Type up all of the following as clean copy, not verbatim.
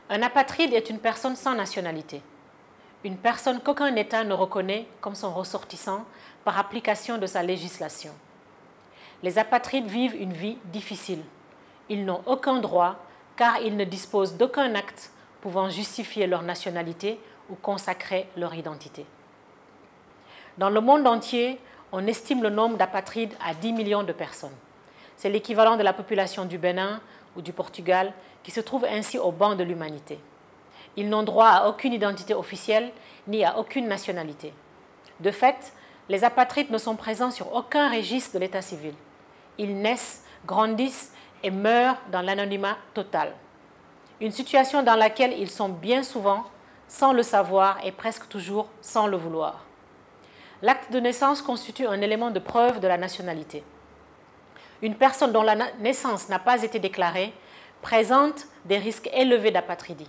Un apatride est une personne sans nationalité, une personne qu'aucun État ne reconnaît comme son ressortissant par application de sa législation. Les apatrides vivent une vie difficile. Ils n'ont aucun droit car ils ne disposent d'aucun acte pouvant justifier leur nationalité ou consacrer leur identité. Dans le monde entier, on estime le nombre d'apatrides à 10 millions de personnes. C'est l'équivalent de la population du Bénin ou du Portugal qui se trouve ainsi au banc de l'humanité. Ils n'ont droit à aucune identité officielle ni à aucune nationalité. De fait, les apatrides ne sont présents sur aucun registre de l'état civil. Ils naissent, grandissent et meurent dans l'anonymat total. Une situation dans laquelle ils sont bien souvent sans le savoir et presque toujours sans le vouloir. L'acte de naissance constitue un élément de preuve de la nationalité. Une personne dont la naissance n'a pas été déclarée présente des risques élevés d'apatridie.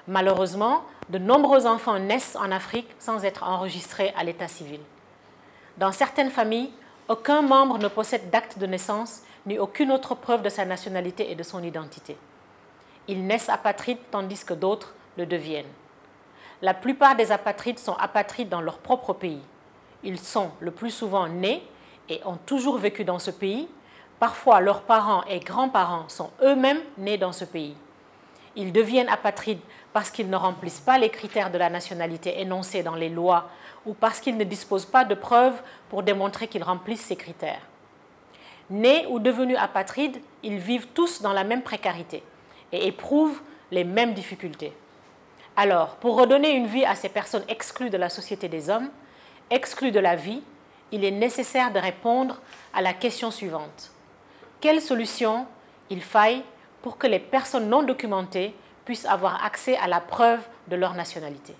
Malheureusement, de nombreux enfants naissent en Afrique sans être enregistrés à l'état civil. Dans certaines familles, aucun membre ne possède d'acte de naissance ni aucune autre preuve de sa nationalité et de son identité. Ils naissent apatrides tandis que d'autres le deviennent. La plupart des apatrides sont apatrides dans leur propre pays. Ils sont le plus souvent nés et ont toujours vécu dans ce pays. Parfois, leurs parents et grands-parents sont eux-mêmes nés dans ce pays. Ils deviennent apatrides parce qu'ils ne remplissent pas les critères de la nationalité énoncés dans les lois ou parce qu'ils ne disposent pas de preuves pour démontrer qu'ils remplissent ces critères. Nés ou devenus apatrides, ils vivent tous dans la même précarité et éprouvent les mêmes difficultés. Alors, pour redonner une vie à ces personnes exclues de la société des hommes, exclues de la vie, il est nécessaire de répondre à la question suivante. Quelle solution il faille pour que les personnes non documentées puissent avoir accès à la preuve de leur nationalité?